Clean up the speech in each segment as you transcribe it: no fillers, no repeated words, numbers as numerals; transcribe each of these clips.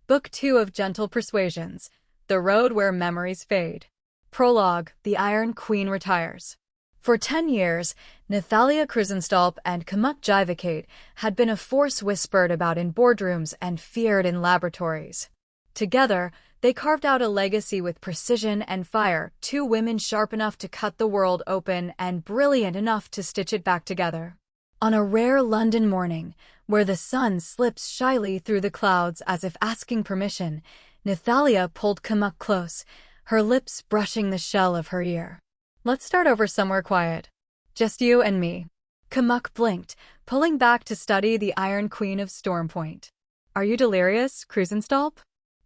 Book 2 of Gentle Persuasions, The Road Where Memories Fade. Prologue, The Iron Queen Retires. For 10 years, Nathalia Krusenstolp and Kamuk Jivacate had been a force whispered about in boardrooms and feared in laboratories. Together, they carved out a legacy with precision and fire, two women sharp enough to cut the world open and brilliant enough to stitch it back together. On a rare London morning, where the sun slips shyly through the clouds as if asking permission, Nathalia pulled Kamuk close, her lips brushing the shell of her ear. "Let's start over somewhere quiet. Just you and me." Kamuk blinked, pulling back to study the Iron Queen of Stormpoint. "Are you delirious, Krusenstolp?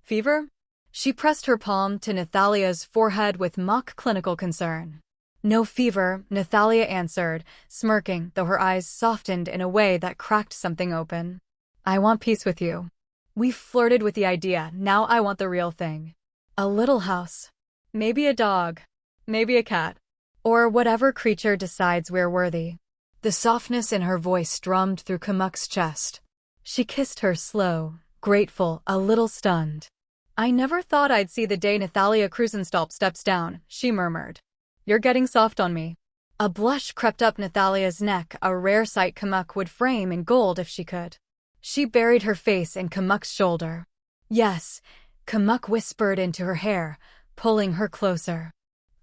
Fever?" She pressed her palm to Nathalia's forehead with mock clinical concern. "No fever," Nathalia answered, smirking, though her eyes softened in a way that cracked something open. "I want peace with you. We've flirted with the idea, now I want the real thing. A little house. Maybe a dog. Maybe a cat. Or whatever creature decides we're worthy." The softness in her voice drummed through Kamuk's chest. She kissed her slow, grateful, a little stunned. "I never thought I'd see the day Nathalia Krusenstolp steps down," she murmured. "You're getting soft on me." A blush crept up Nathalia's neck, a rare sight Kamuk would frame in gold if she could. She buried her face in Kamuk's shoulder. "Yes," Kamuk whispered into her hair, pulling her closer.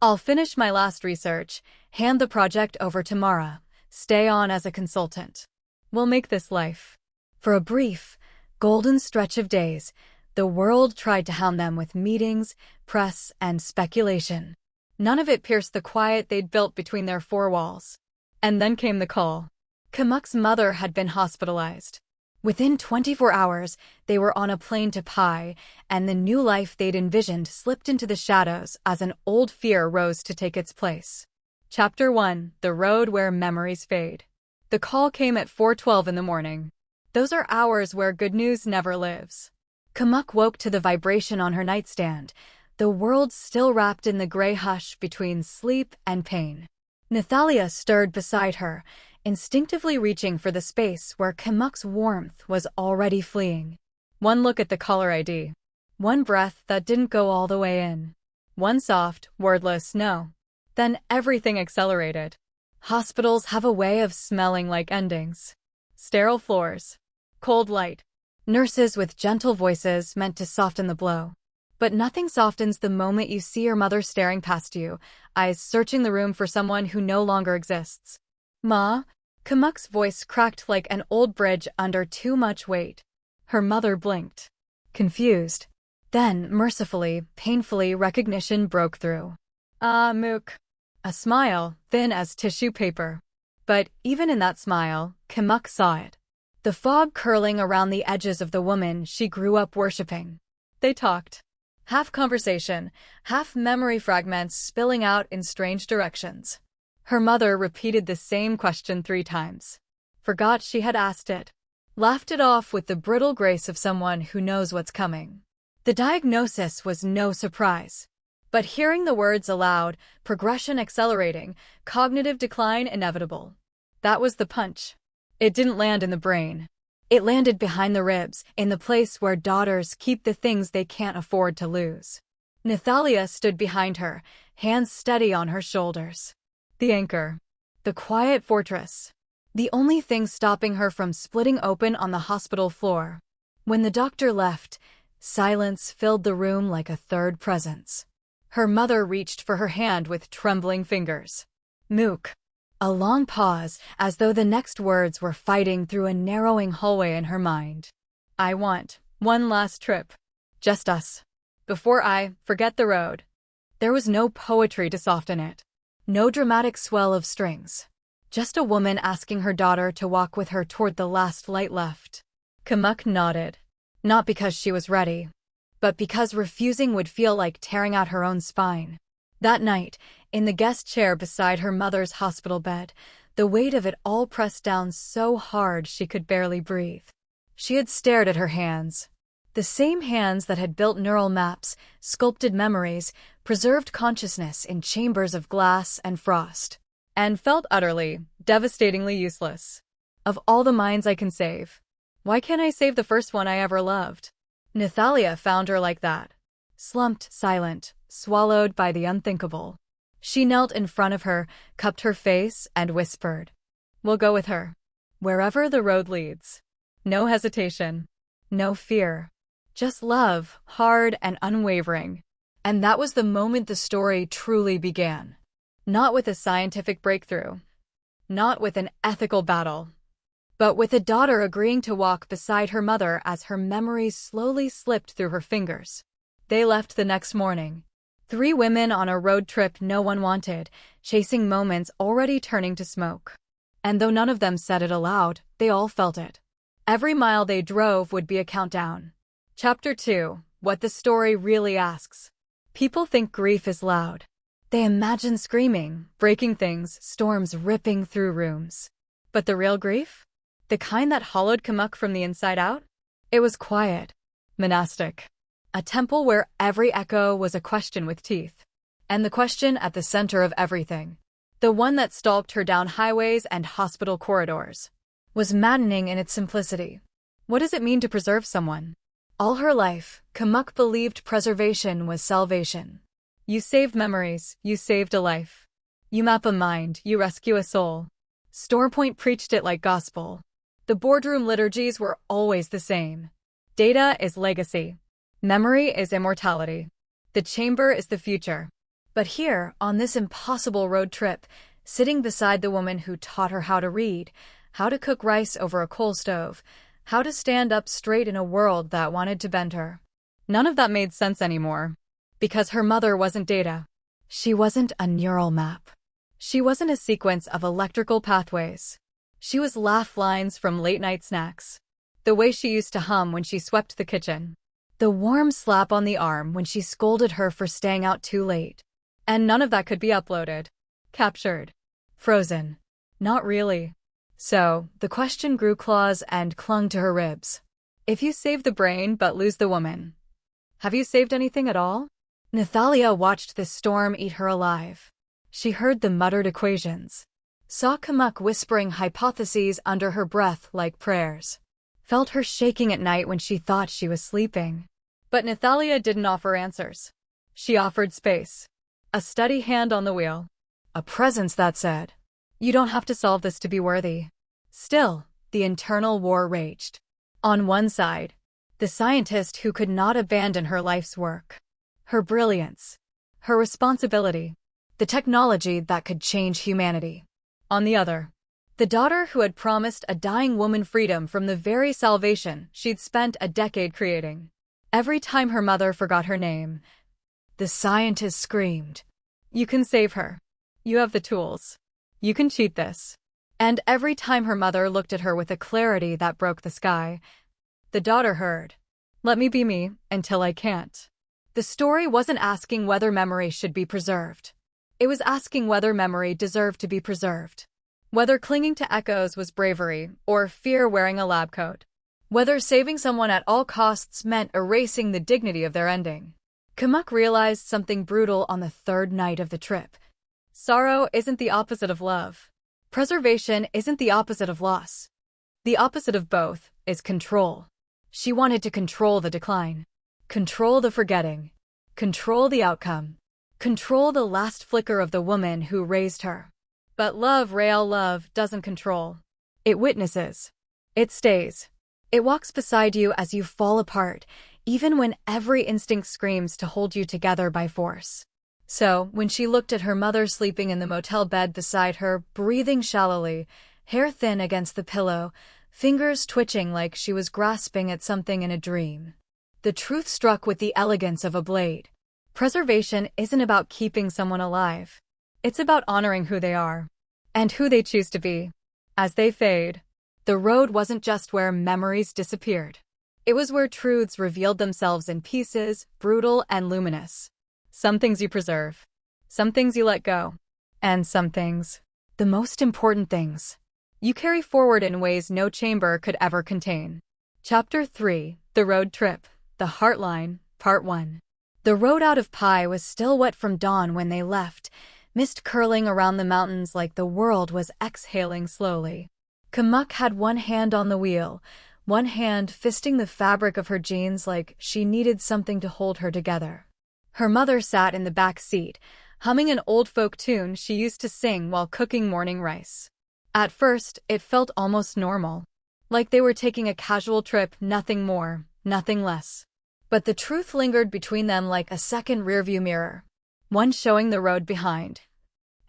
"I'll finish my last research, hand the project over to Mara, stay on as a consultant. We'll make this life." For a brief, golden stretch of days, the world tried to hound them with meetings, press, and speculation. None of it pierced the quiet they'd built between their four walls. And then came the call. Kamuk's mother had been hospitalized. Within 24 hours, they were on a plane to Pi, and the new life they'd envisioned slipped into the shadows as an old fear rose to take its place. Chapter 1, The Road Where Memories Fade. The call came at 4:12 in the morning. Those are hours where good news never lives. Kamuk woke to the vibration on her nightstand, the world still wrapped in the gray hush between sleep and pain. Nathalia stirred beside her, instinctively reaching for the space where Kamuk's warmth was already fleeing. One look at the caller ID. One breath that didn't go all the way in. One soft, wordless no. Then everything accelerated. Hospitals have a way of smelling like endings. Sterile floors. Cold light. Nurses with gentle voices meant to soften the blow. But nothing softens the moment you see your mother staring past you, eyes searching the room for someone who no longer exists. "Ma?" Kamuk's voice cracked like an old bridge under too much weight. Her mother blinked. Confused. Then, mercifully, painfully, recognition broke through. "Ah, Mook." A smile, thin as tissue paper. But even in that smile, Kamuk saw it. The fog curling around the edges of the woman she grew up worshipping. They talked. Half conversation, half memory fragments spilling out in strange directions. Her mother repeated the same question 3 times. Forgot she had asked it. Laughed it off with the brittle grace of someone who knows what's coming. The diagnosis was no surprise. But hearing the words aloud, progression accelerating, cognitive decline inevitable. That was the punch. It didn't land in the brain. It landed behind the ribs, in the place where daughters keep the things they can't afford to lose. Nathalia stood behind her, hands steady on her shoulders. The anchor. The quiet fortress. The only thing stopping her from splitting open on the hospital floor. When the doctor left, silence filled the room like a third presence. Her mother reached for her hand with trembling fingers. "Mook." A long pause, as though the next words were fighting through a narrowing hallway in her mind. "I want one last trip. Just us. Before I forget the road." There was no poetry to soften it. No dramatic swell of strings. Just a woman asking her daughter to walk with her toward the last light left. Kamuk nodded. Not because she was ready, but because refusing would feel like tearing out her own spine. That night, in the guest chair beside her mother's hospital bed, the weight of it all pressed down so hard she could barely breathe. She had stared at her hands. The same hands that had built neural maps, sculpted memories, preserved consciousness in chambers of glass and frost, and felt utterly, devastatingly useless. Of all the minds I can save, why can't I save the first one I ever loved? Nathalia found her like that. Slumped, silent, swallowed by the unthinkable. She knelt in front of her, cupped her face, and whispered, "We'll go with her. Wherever the road leads. No hesitation. No fear. Just love, hard and unwavering." And that was the moment the story truly began. Not with a scientific breakthrough. Not with an ethical battle. But with a daughter agreeing to walk beside her mother as her memories slowly slipped through her fingers. They left the next morning. 3 women on a road trip no one wanted, chasing moments already turning to smoke. And though none of them said it aloud, they all felt it. Every mile they drove would be a countdown. Chapter 2. What the story really asks. People think grief is loud. They imagine screaming, breaking things, storms ripping through rooms. But the real grief? The kind that hollowed Kamuk from the inside out? It was quiet, monastic. A temple where every echo was a question with teeth. And the question at the center of everything, the one that stalked her down highways and hospital corridors, was maddening in its simplicity. What does it mean to preserve someone? All her life, Kamuk believed preservation was salvation. You saved memories, you saved a life. You map a mind, you rescue a soul. Storepoint preached it like gospel. The boardroom liturgies were always the same. Data is legacy. Memory is immortality. The chamber is the future. But here, on this impossible road trip, sitting beside the woman who taught her how to read, how to cook rice over a coal stove, how to stand up straight in a world that wanted to bend her. None of that made sense anymore. Because her mother wasn't data. She wasn't a neural map. She wasn't a sequence of electrical pathways. She was laugh lines from late-night snacks. The way she used to hum when she swept the kitchen. The warm slap on the arm when she scolded her for staying out too late. And none of that could be uploaded. Captured. Frozen. Not really. So, the question grew claws and clung to her ribs. If you save the brain but lose the woman, have you saved anything at all? Nathalia watched the storm eat her alive. She heard the muttered equations. Saw Kamuk whispering hypotheses under her breath like prayers. Felt her shaking at night when she thought she was sleeping. But Nathalia didn't offer answers. She offered space. A steady hand on the wheel. A presence that said, "You don't have to solve this to be worthy." Still, the internal war raged. On one side, the scientist who could not abandon her life's work. Her brilliance. Her responsibility. The technology that could change humanity. On the other, the daughter who had promised a dying woman freedom from the very salvation she'd spent a decade creating. Every time her mother forgot her name, the scientist screamed, "You can save her. You have the tools. You can cheat this." And every time her mother looked at her with a clarity that broke the sky, the daughter heard, "Let me be me until I can't." The story wasn't asking whether memory should be preserved. It was asking whether memory deserved to be preserved. Whether clinging to echoes was bravery, or fear wearing a lab coat. Whether saving someone at all costs meant erasing the dignity of their ending. Kamuk realized something brutal on the 3rd night of the trip. Sorrow isn't the opposite of love. Preservation isn't the opposite of loss. The opposite of both is control. She wanted to control the decline. Control the forgetting. Control the outcome. Control the last flicker of the woman who raised her. But love, real love, doesn't control. It witnesses. It stays. It walks beside you as you fall apart, even when every instinct screams to hold you together by force. So, when she looked at her mother sleeping in the motel bed beside her, breathing shallowly, hair thin against the pillow, fingers twitching like she was grasping at something in a dream, the truth struck with the elegance of a blade. Preservation isn't about keeping someone alive. It's about honoring who they are. And who they choose to be. As they fade, the road wasn't just where memories disappeared. It was where truths revealed themselves in pieces, brutal and luminous. Some things you preserve. Some things you let go. And some things, the most important things, you carry forward in ways no chamber could ever contain. Chapter 3. The Road Trip. The Heartline, Part 1. The road out of Pi was still wet from dawn when they left, mist curling around the mountains like the world was exhaling slowly. Kamuk had one hand on the wheel, one hand fisting the fabric of her jeans like she needed something to hold her together. Her mother sat in the back seat, humming an old folk tune she used to sing while cooking morning rice. At first, it felt almost normal, like they were taking a casual trip, nothing more, nothing less. But the truth lingered between them like a second rearview mirror, one showing the road behind,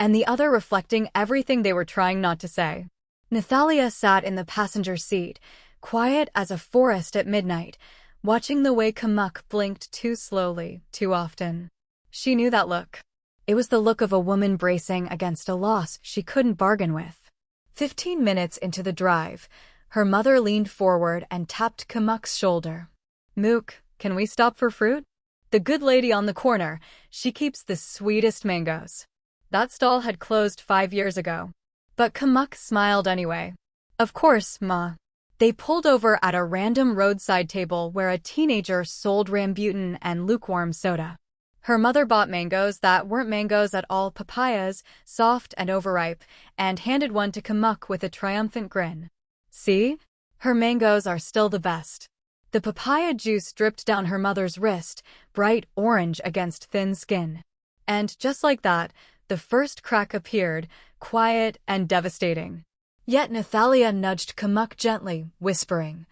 and the other reflecting everything they were trying not to say. Nathalia sat in the passenger seat, quiet as a forest at midnight, watching the way Kamuk blinked too slowly, too often. She knew that look. It was the look of a woman bracing against a loss she couldn't bargain with. 15 minutes into the drive, her mother leaned forward and tapped Kamuk's shoulder. "Mook, can we stop for fruit? The good lady on the corner, she keeps the sweetest mangoes." That stall had closed 5 years ago. But Kamuk smiled anyway. "Of course, Ma." They pulled over at a random roadside table where a teenager sold rambutan and lukewarm soda. Her mother bought mangoes that weren't mangoes at all, papayas, soft and overripe, and handed one to Kamuk with a triumphant grin. "See? Her mangoes are still the best." The papaya juice dripped down her mother's wrist, bright orange against thin skin. And just like that, the first crack appeared, quiet and devastating. Yet Nathalia nudged Kamuk gently, whispering,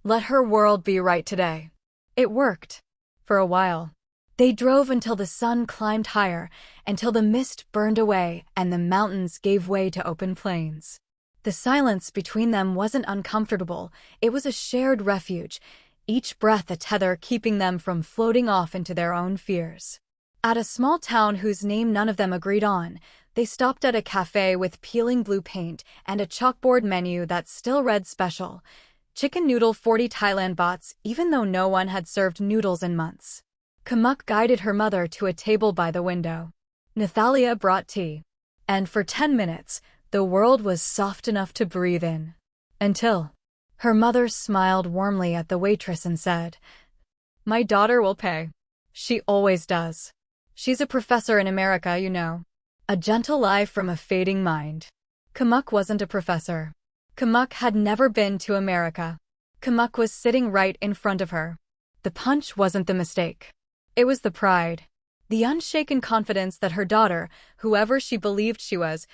"Let her world be right today." It worked. For a while. They drove until the sun climbed higher, until the mist burned away and the mountains gave way to open plains. The silence between them wasn't uncomfortable, it was a shared refuge, each breath a tether keeping them from floating off into their own fears. At a small town whose name none of them agreed on, they stopped at a cafe with peeling blue paint and a chalkboard menu that still read special. Chicken noodle 40 Thailand bahts, even though no one had served noodles in months. Kamuk guided her mother to a table by the window. Nathalia brought tea. And for 10 minutes, the world was soft enough to breathe in. Until her mother smiled warmly at the waitress and said, "My daughter will pay. She always does. She's a professor in America, you know." A gentle lie from a fading mind. Kamuk wasn't a professor. Kamuk had never been to America. Kamuk was sitting right in front of her. The punch wasn't the mistake. It was the pride. The unshaken confidence that her daughter, whoever she believed she was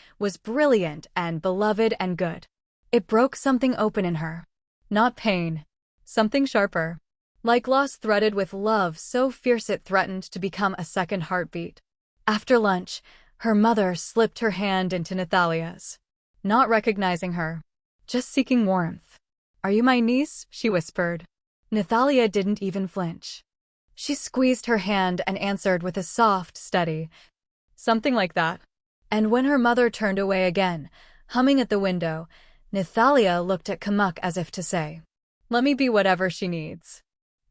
brilliant and beloved and good. It broke something open in her. Not pain. Something sharper. Like loss threaded with love so fierce it threatened to become a second heartbeat. After lunch, her mother slipped her hand into Nathalia's. Not recognizing her. Just seeking warmth. "Are you my niece?" she whispered. Nathalia didn't even flinch. She squeezed her hand and answered with a soft, steady, "Something like that." And when her mother turned away again, humming at the window, Nathalia looked at Kamuk as if to say, "Let me be whatever she needs.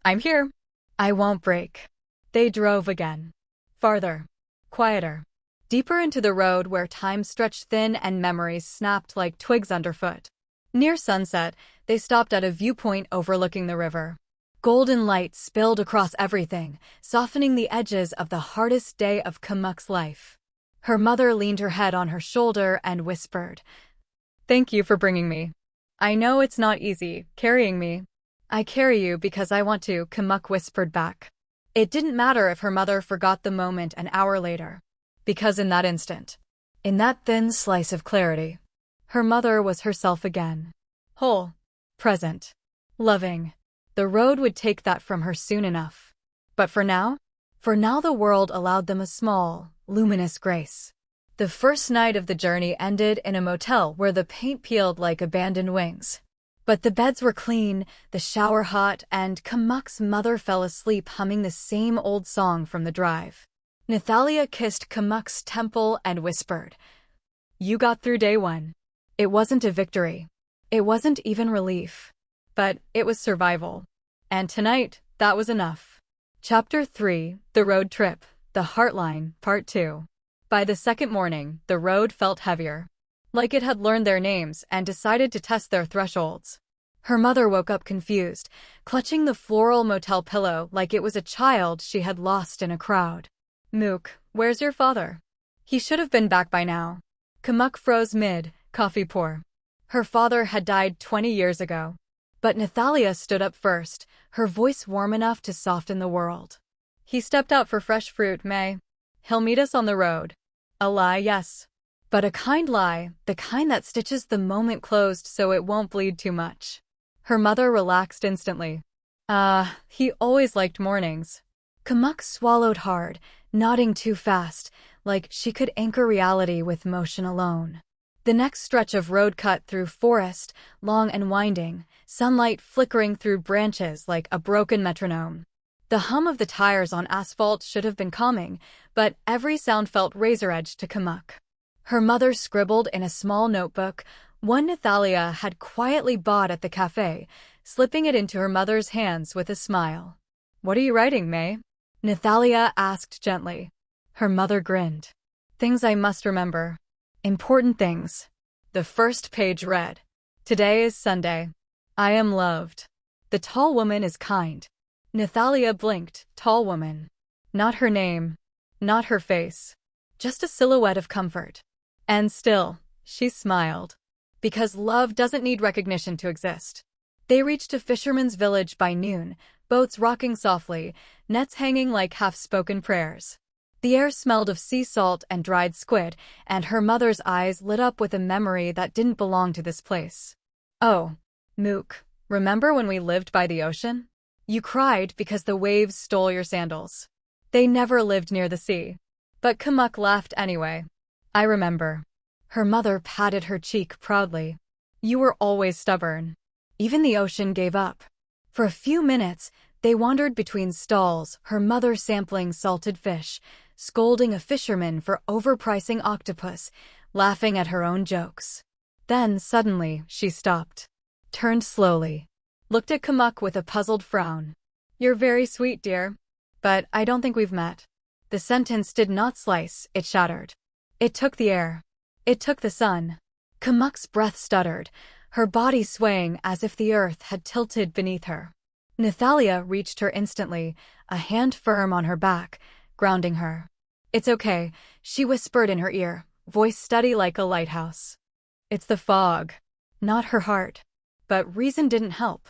I'm here. I won't break." They drove again. Farther. Quieter. Deeper into the road where time stretched thin and memories snapped like twigs underfoot. Near sunset, they stopped at a viewpoint overlooking the river. Golden light spilled across everything, softening the edges of the hardest day of Kamuk's life. Her mother leaned her head on her shoulder and whispered, "Thank you for bringing me. I know it's not easy, carrying me." "I carry you because I want to," Kamuk whispered back. It didn't matter if her mother forgot the moment an hour later. Because in that instant, in that thin slice of clarity, her mother was herself again. Whole. Present. Loving. The road would take that from her soon enough. But for now the world allowed them a small, luminous grace. The first night of the journey ended in a motel where the paint peeled like abandoned wings. But the beds were clean, the shower hot, and Kamuk's mother fell asleep humming the same old song from the drive. Nathalia kissed Kamuk's temple and whispered, "You got through day one." It wasn't a victory. It wasn't even relief. But it was survival. And tonight, that was enough. Chapter 3, The Road Trip, The Heartline, Part 2. By the second morning, the road felt heavier. Like it had learned their names and decided to test their thresholds. Her mother woke up confused, clutching the floral motel pillow like it was a child she had lost in a crowd. "Mook, where's your father? He should have been back by now." Kamuk froze mid, coffee pour. Her father had died 20 years ago. But Nathalia stood up first, her voice warm enough to soften the world. He stepped out for fresh fruit, May. He'll meet us on the road. A lie, yes. But a kind lie, the kind that stitches the moment closed so it won't bleed too much. Her mother relaxed instantly. He always liked mornings. Kamuk swallowed hard, nodding too fast, like she could anchor reality with motion alone. The next stretch of road cut through forest, long and winding, sunlight flickering through branches like a broken metronome. The hum of the tires on asphalt should have been calming, but every sound felt razor-edged to Kamuk. Her mother scribbled in a small notebook, one Nathalia had quietly bought at the cafe, slipping it into her mother's hands with a smile. "What are you writing, May?" Nathalia asked gently. Her mother grinned. "Things I must remember. Important things." The first page read, "Today is Sunday. I am loved. The tall woman is kind." Nathalia blinked. Tall woman. Not her name. Not her face. Just a silhouette of comfort. And still, she smiled. Because love doesn't need recognition to exist. They reached a fisherman's village by noon, boats rocking softly, nets hanging like half-spoken prayers. The air smelled of sea salt and dried squid, and her mother's eyes lit up with a memory that didn't belong to this place. "Oh, Mook, remember when we lived by the ocean? You cried because the waves stole your sandals." They never lived near the sea. But Kamuk laughed anyway. "I remember." Her mother patted her cheek proudly. "You were always stubborn. Even the ocean gave up." For a few minutes, they wandered between stalls, her mother sampling salted fish, scolding a fisherman for overpricing octopus, laughing at her own jokes. Then, suddenly, she stopped, turned slowly, looked at Kamuk with a puzzled frown. "You're very sweet, dear. But I don't think we've met." The sentence did not slice, it shattered. It took the air. It took the sun. Kamuk's breath stuttered, her body swaying as if the earth had tilted beneath her. Nathalia reached her instantly, a hand firm on her back, grounding her. "It's okay," she whispered in her ear, voice steady like a lighthouse. "It's the fog." Not her heart. But reason didn't help.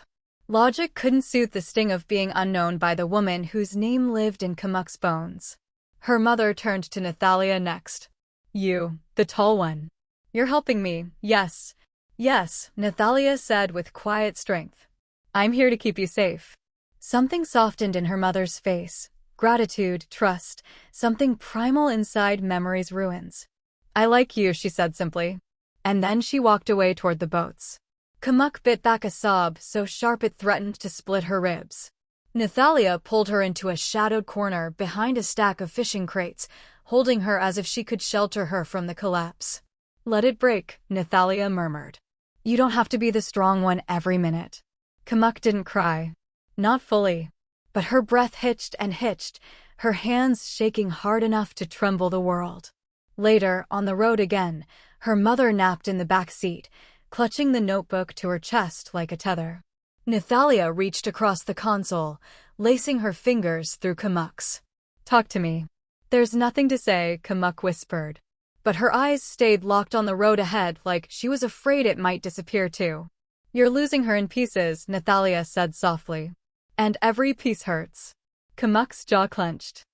Logic couldn't soothe the sting of being unknown by the woman whose name lived in Kamuk's bones. Her mother turned to Nathalia next. "You, the tall one. You're helping me, yes. Yes," Nathalia said with quiet strength. "I'm here to keep you safe." Something softened in her mother's face. Gratitude, trust, something primal inside memory's ruins. "I like you," she said simply. And then she walked away toward the boats. Kamuk bit back a sob so sharp it threatened to split her ribs. Nathalia pulled her into a shadowed corner behind a stack of fishing crates, holding her as if she could shelter her from the collapse. "Let it break," Nathalia murmured. "You don't have to be the strong one every minute." Kamuk didn't cry. Not fully. But her breath hitched and hitched, her hands shaking hard enough to tremble the world. Later, on the road again, her mother napped in the back seat, clutching the notebook to her chest like a tether. Nathalia reached across the console, lacing her fingers through Kamuk's. "Talk to me." "There's nothing to say," Kamuk whispered. But her eyes stayed locked on the road ahead like she was afraid it might disappear too. "You're losing her in pieces," Nathalia said softly. "And every piece hurts." Kamuk's jaw clenched.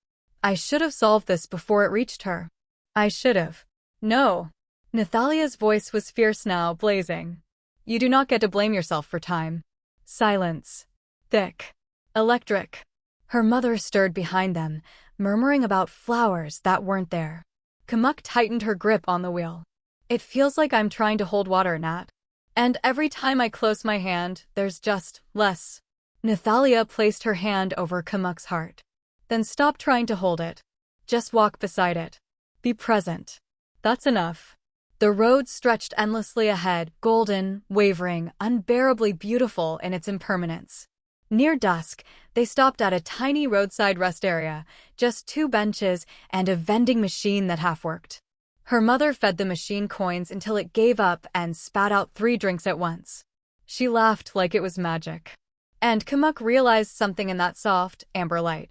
"I should have solved this before it reached her. I should have." "No." Nathalia's voice was fierce now, blazing. "You do not get to blame yourself for time." Silence. Thick. Electric. Her mother stirred behind them, murmuring about flowers that weren't there. Kamuk tightened her grip on the wheel. "It feels like I'm trying to hold water, Nat. And every time I close my hand, there's just less." Nathalia placed her hand over Kamuk's heart. "Then stop trying to hold it. Just walk beside it. Be present. That's enough." The road stretched endlessly ahead, golden, wavering, unbearably beautiful in its impermanence. Near dusk, they stopped at a tiny roadside rest area, just 2 benches and a vending machine that half-worked. Her mother fed the machine coins until it gave up and spat out 3 drinks at once. She laughed like it was magic. And Kamuk realized something in that soft, amber light.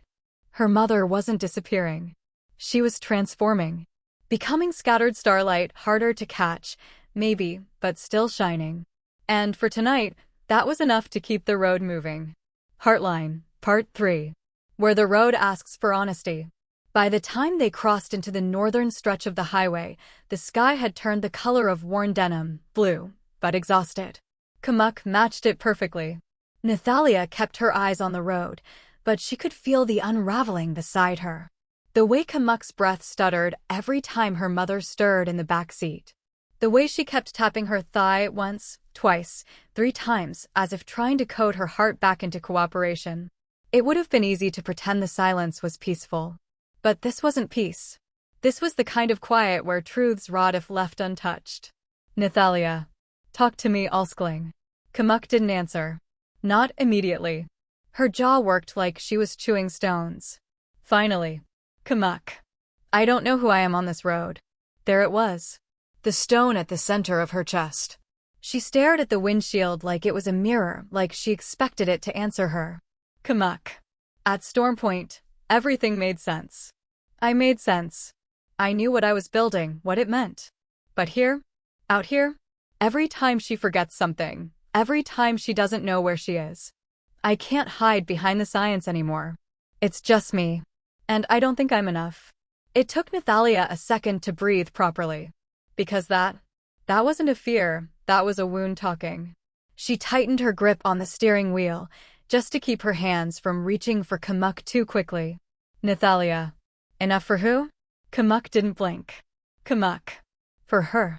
Her mother wasn't disappearing. She was transforming. Becoming scattered starlight, harder to catch, maybe, but still shining. And for tonight, That was enough to keep the road moving. Heartline, Part 3. Where the road asks for honesty. By the time they crossed into the northern stretch of the highway, the sky had turned the color of worn denim, blue, but exhausted. Kamuk matched it perfectly. Nathalia kept her eyes on the road, but she could feel the unraveling beside her. The way Kamuk's breath stuttered every time her mother stirred in the back seat. The way she kept tapping her thigh once, twice, 3 times, as if trying to code her heart back into cooperation. It would have been easy to pretend the silence was peaceful. But this wasn't peace. This was the kind of quiet where truths rot if left untouched. Nathalia. Talk to me, Alskling. Kamuk didn't answer. Not immediately. Her jaw worked like she was chewing stones. Finally. Kamuk. I don't know who I am on this road. There it was. The stone at the center of her chest. She stared at the windshield like it was a mirror, like she expected it to answer her. Kamuk. At Storm Point, everything made sense. I made sense. I knew what I was building, what it meant. But here, out here, every time she forgets something, every time she doesn't know where she is, I can't hide behind the science anymore. It's just me. And I don't think I'm enough. It took Nathalia a second to breathe properly. Because that wasn't a fear, that was a wound talking. She tightened her grip on the steering wheel, just to keep her hands from reaching for Kamuk too quickly. Nathalia. Enough for who? Kamuk didn't blink. Kamuk. For her.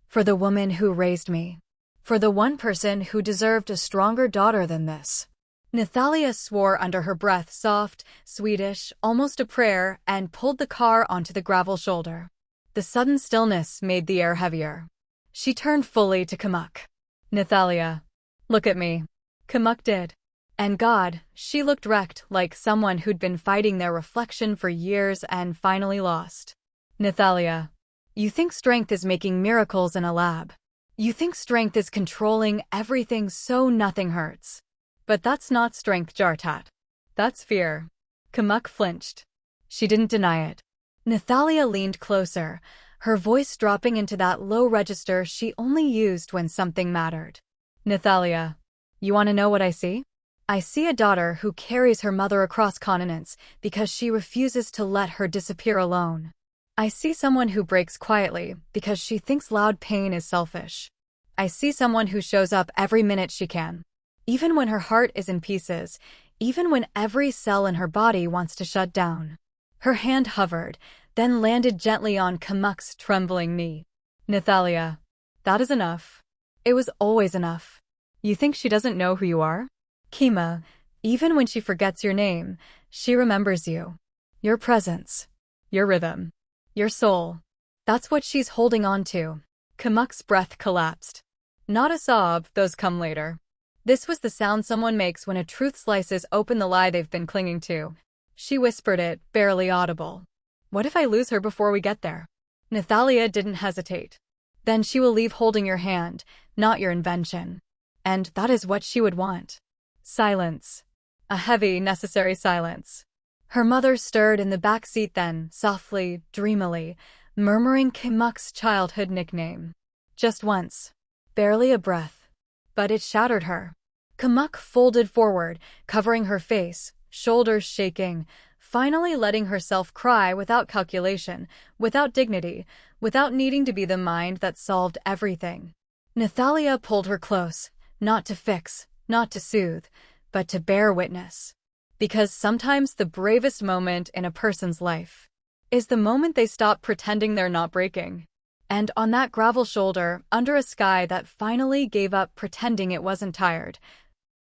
For the woman who raised me. For the one person who deserved a stronger daughter than this. Nathalia swore under her breath, soft, Swedish, almost a prayer, and pulled the car onto the gravel shoulder. The sudden stillness made the air heavier. She turned fully to Kamuk. Nathalia. Look at me. Kamuk did. And God, she looked wrecked, like someone who'd been fighting their reflection for years and finally lost. Nathalia. You think strength is making miracles in a lab. You think strength is controlling everything so nothing hurts. But that's not strength, Jartat. That's fear. Kamuk flinched. She didn't deny it. Nathalia leaned closer, her voice dropping into that low register she only used when something mattered. Nathalia. You want to know what I see? I see a daughter who carries her mother across continents because she refuses to let her disappear alone. I see someone who breaks quietly because she thinks loud pain is selfish. I see someone who shows up every minute she can. Even when her heart is in pieces, even when every cell in her body wants to shut down. Her hand hovered, then landed gently on Kamuk's trembling knee. Nathalia. That is enough. It was always enough. You think she doesn't know who you are? Kima, even when she forgets your name, she remembers you. Your presence. Your rhythm. Your soul. That's what she's holding on to. Kamuk's breath collapsed. Not a sob, those come later. This was the sound someone makes when a truth slices open the lie they've been clinging to. She whispered it, barely audible. What if I lose her before we get there? Nathalia didn't hesitate. Then she will leave holding your hand, not your invention. And that is what she would want. Silence. A heavy, necessary silence. Her mother stirred in the back seat then, softly, dreamily, murmuring Kamuk's childhood nickname. Just once. Barely a breath. But it shattered her. Kamuk folded forward, covering her face, shoulders shaking, finally letting herself cry without calculation, without dignity, without needing to be the mind that solved everything. Nathalia pulled her close, not to fix, not to soothe, but to bear witness. Because sometimes the bravest moment in a person's life is the moment they stop pretending they're not breaking. And on that gravel shoulder, under a sky that finally gave up pretending it wasn't tired,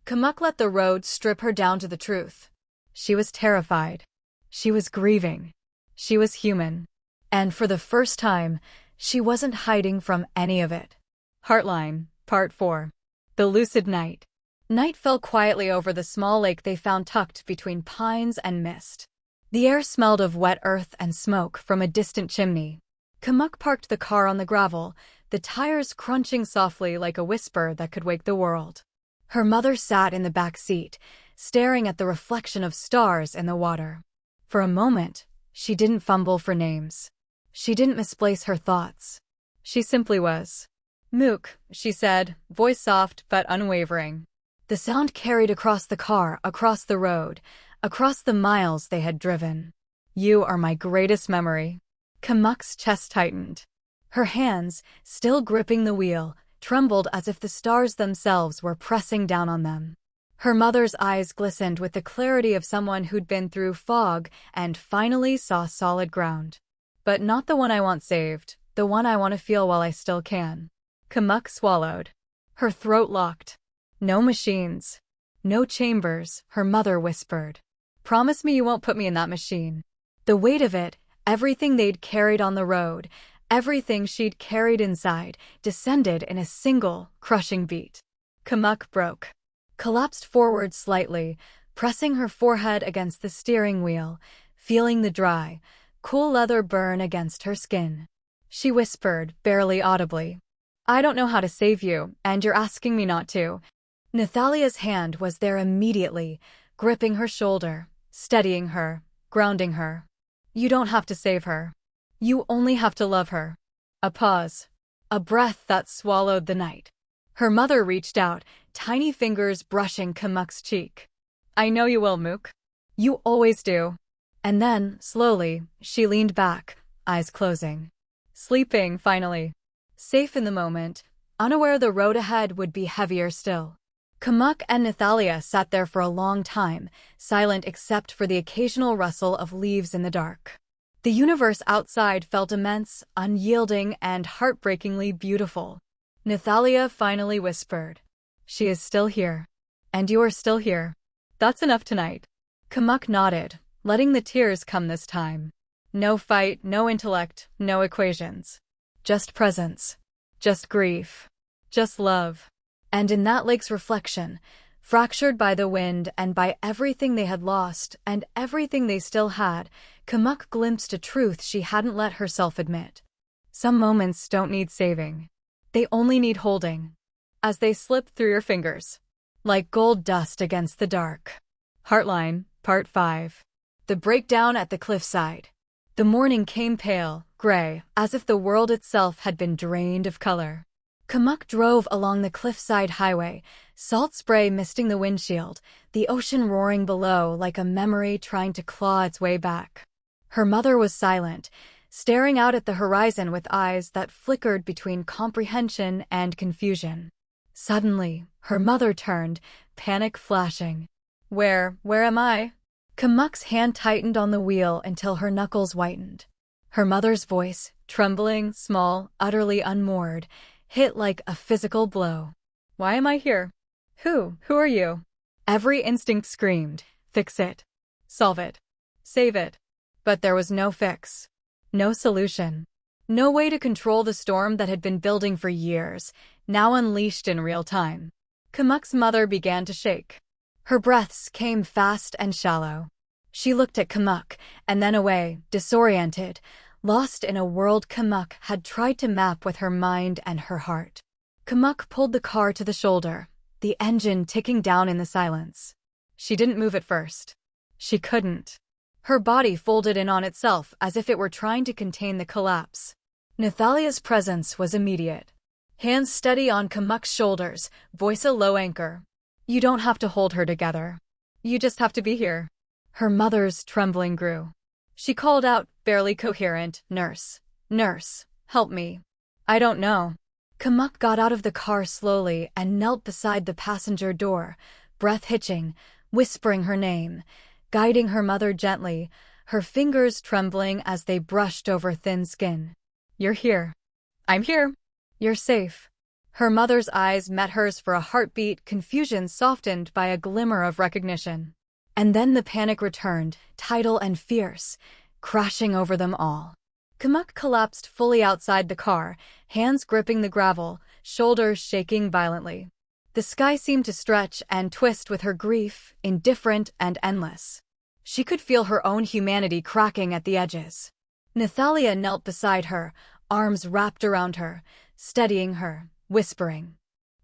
Kamuk let the road strip her down to the truth. She was terrified. She was grieving. She was human. And for the first time, she wasn't hiding from any of it. Heartline, Part 4. The Lucid Night. Night fell quietly over the small lake they found tucked between pines and mist. The air smelled of wet earth and smoke from a distant chimney. Kamuk parked the car on the gravel, the tires crunching softly like a whisper that could wake the world. Her mother sat in the back seat, staring at the reflection of stars in the water. For a moment, she didn't fumble for names. She didn't misplace her thoughts. She simply was. Mook, she said, voice soft but unwavering. The sound carried across the car, across the road, across the miles they had driven. You are my greatest memory. Kamuk's chest tightened. Her hands, still gripping the wheel, trembled as if the stars themselves were pressing down on them. Her mother's eyes glistened with the clarity of someone who'd been through fog and finally saw solid ground. But not the one I want saved, the one I want to feel while I still can. Kamuk swallowed. Her throat locked. No machines. No chambers, her mother whispered. Promise me you won't put me in that machine. The weight of it, everything they'd carried on the road, everything she'd carried inside, descended in a single, crushing beat. Kamuk broke. Collapsed forward slightly, pressing her forehead against the steering wheel, feeling the dry, cool leather burn against her skin. She whispered, barely audibly, I don't know how to save you, and you're asking me not to. Nathalia's hand was there immediately, gripping her shoulder, steadying her, grounding her. You don't have to save her. You only have to love her. A pause. A breath that swallowed the night. Her mother reached out, tiny fingers brushing Kamuk's cheek. I know you will, Mook. You always do. And then, slowly, she leaned back, eyes closing. Sleeping, finally. Safe in the moment, unaware the road ahead would be heavier still. Kamuk and Nathalia sat there for a long time, silent except for the occasional rustle of leaves in the dark. The universe outside felt immense, unyielding, and heartbreakingly beautiful. Nathalia finally whispered, She is still here. And you are still here. That's enough tonight. Kamuk nodded, letting the tears come this time. No fight, no intellect, no equations. Just presence. Just grief. Just love. And in that lake's reflection, fractured by the wind and by everything they had lost and everything they still had, Kamuk glimpsed a truth she hadn't let herself admit. Some moments don't need saving. They only need holding. As they slip through your fingers. Like gold dust against the dark. Heartline, Part 5. The breakdown at the cliffside. The morning came pale, gray, as if the world itself had been drained of color. Kamuk drove along the cliffside highway, salt spray misting the windshield, the ocean roaring below like a memory trying to claw its way back. Her mother was silent, staring out at the horizon with eyes that flickered between comprehension and confusion. Suddenly, her mother turned, panic flashing. Where am I? Kamuk's hand tightened on the wheel until her knuckles whitened. Her mother's voice, trembling, small, utterly unmoored, hit like a physical blow. Why am I here? Who are you? Every instinct screamed, fix it. Solve it. Save it. But there was no fix. No solution. No way to control the storm that had been building for years, now unleashed in real time. Kamuk's mother began to shake. Her breaths came fast and shallow. She looked at Kamuk, and then away, disoriented, lost in a world Kamuk had tried to map with her mind and her heart. Kamuk pulled the car to the shoulder, the engine ticking down in the silence. She didn't move at first. She couldn't. Her body folded in on itself as if it were trying to contain the collapse. Nathalia's presence was immediate. Hands steady on Kamuk's shoulders, voice a low anchor. You don't have to hold her together. You just have to be here. Her mother's trembling grew. She called out, barely coherent, Nurse. Nurse, help me. I don't know. Kamuk got out of the car slowly and knelt beside the passenger door, breath hitching, whispering her name, guiding her mother gently, her fingers trembling as they brushed over thin skin. You're here. I'm here. You're safe. Her mother's eyes met hers for a heartbeat, confusion softened by a glimmer of recognition. And then the panic returned, tidal and fierce, crashing over them all. Kamuk collapsed fully outside the car, hands gripping the gravel, shoulders shaking violently. The sky seemed to stretch and twist with her grief, indifferent and endless. She could feel her own humanity cracking at the edges. Nathalia knelt beside her, arms wrapped around her, steadying her, whispering.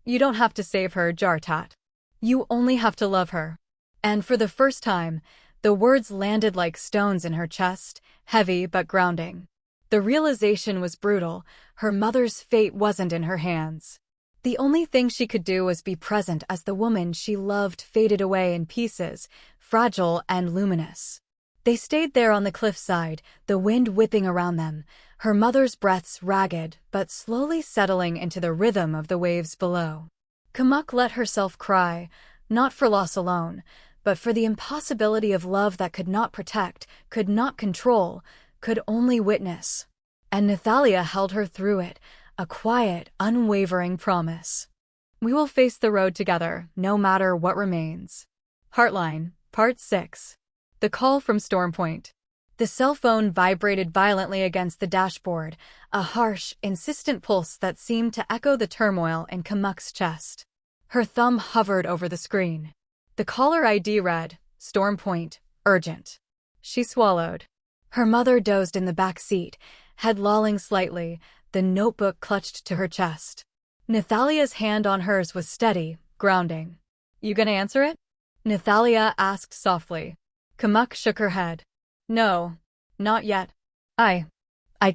You don't have to save her, Jartat. You only have to love her. And for the first time, the words landed like stones in her chest, heavy but grounding. The realization was brutal, Her mother's fate wasn't in her hands. The only thing she could do was be present as the woman she loved faded away in pieces, fragile and luminous. They stayed there on the cliffside, the wind whipping around them, her mother's breaths ragged but slowly settling into the rhythm of the waves below. Kamuk let herself cry, not for loss alone, but for the impossibility of love that could not protect, could not control, could only witness. And Nathalia held her through it, a quiet, unwavering promise. We will face the road together, no matter what remains. Heartline, Part 6. The call from Storm Point. The cell phone vibrated violently against the dashboard, a harsh, insistent pulse that seemed to echo the turmoil in Kamuk's chest. Her thumb hovered over the screen. The caller ID read, Storm Point, urgent. She swallowed. Her mother dozed in the back seat, head lolling slightly, the notebook clutched to her chest. Nathalia's hand on hers was steady, grounding. You gonna answer it? Nathalia asked softly. Kamuk shook her head. No, not yet. I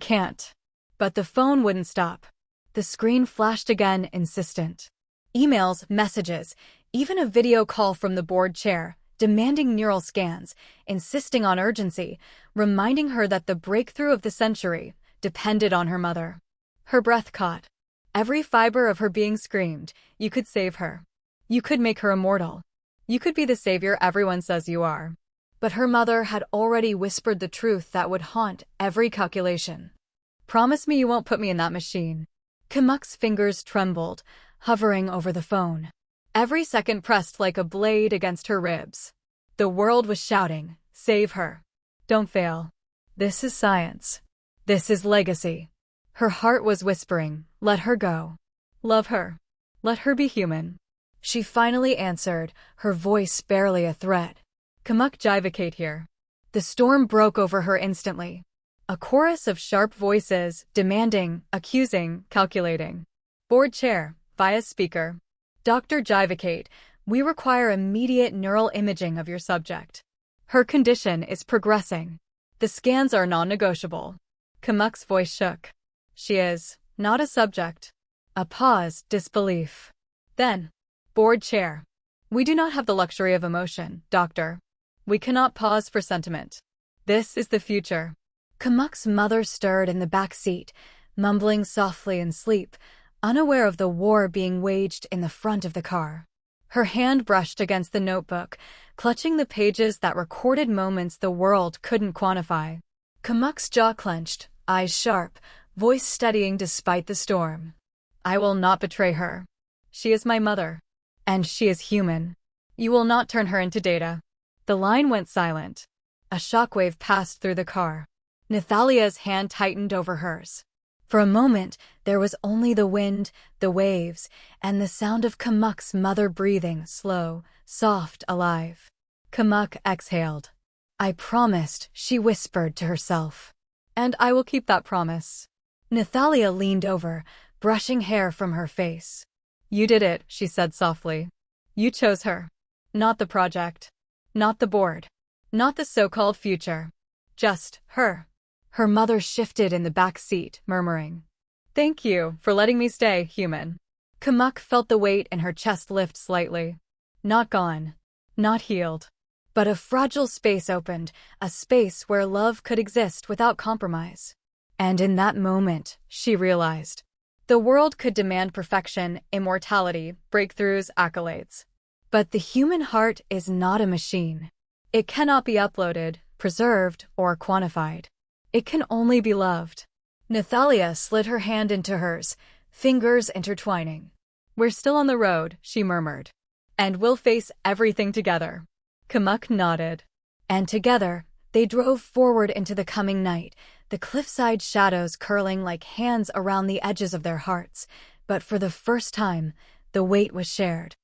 can't. But the phone wouldn't stop. The screen flashed again, insistent. Emails, messages, even a video call from the board chair, demanding neural scans, insisting on urgency, reminding her that the breakthrough of the century depended on her mother. Her breath caught. Every fiber of her being screamed, you could save her. You could make her immortal. You could be the savior everyone says you are. But her mother had already whispered the truth that would haunt every calculation. Promise me you won't put me in that machine. Kamuk's fingers trembled, hovering over the phone. Every second pressed like a blade against her ribs. The world was shouting, save her. Don't fail. This is science. This is legacy. Her heart was whispering, let her go. Love her. Let her be human. She finally answered, her voice barely a threat. Kamuk Jivacate here. The storm broke over her instantly. A chorus of sharp voices, demanding, accusing, calculating. Board chair, via speaker. Dr. Jivacate, we require immediate neural imaging of your subject. Her condition is progressing. The scans are non-negotiable. Kamuk's voice shook. She is not a subject. A pause, disbelief. Then, board chair. We do not have the luxury of emotion, doctor. We cannot pause for sentiment. This is the future. Kamuk's mother stirred in the back seat, mumbling softly in sleep, unaware of the war being waged in the front of the car. Her hand brushed against the notebook, clutching the pages that recorded moments the world couldn't quantify. Kamuk's jaw clenched, eyes sharp, voice steadying despite the storm. I will not betray her. She is my mother. And she is human. You will not turn her into data. The line went silent. A shockwave passed through the car. Nathalia's hand tightened over hers. For a moment, there was only the wind, the waves, and the sound of Kamuk's mother breathing, slow, soft, alive. Kamuk exhaled. I promised, she whispered to herself. And I will keep that promise. Nathalia leaned over, brushing hair from her face. You did it, she said softly. You chose her. Not the project. Not the board. Not the so-called future. Just her. Her mother shifted in the back seat, murmuring, Thank you for letting me stay, human. Kamuk felt the weight in her chest lift slightly. Not gone. Not healed. But a fragile space opened, a space where love could exist without compromise. And in that moment, she realized. The world could demand perfection, immortality, breakthroughs, accolades. But the human heart is not a machine. It cannot be uploaded, preserved, or quantified. It can only be loved. Nathalia slid her hand into hers, fingers intertwining. We're still on the road, she murmured. And we'll face everything together. Kamuk nodded. And together, they drove forward into the coming night, the cliffside shadows curling like hands around the edges of their hearts. But for the first time, the weight was shared.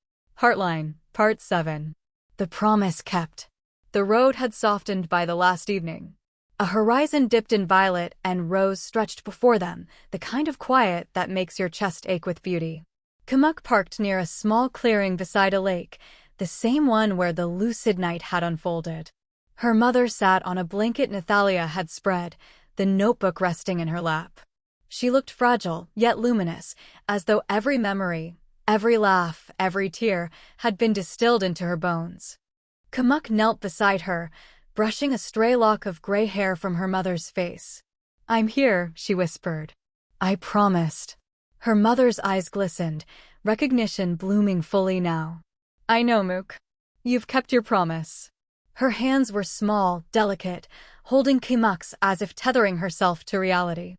Heartline, Part 7. The promise kept. The road had softened by the last evening. A horizon dipped in violet and rose stretched before them, the kind of quiet that makes your chest ache with beauty. Kamuk parked near a small clearing beside a lake, the same one where the lucid night had unfolded. Her mother sat on a blanket Nathalia had spread, the notebook resting in her lap. She looked fragile, yet luminous, as though every memory, every laugh, every tear had been distilled into her bones. Kamuk knelt beside her, brushing a stray lock of gray hair from her mother's face. "I'm here," she whispered. "I promised." Her mother's eyes glistened, recognition blooming fully now. "I know, Mook. You've kept your promise." Her hands were small, delicate, holding Kamuk's as if tethering herself to reality.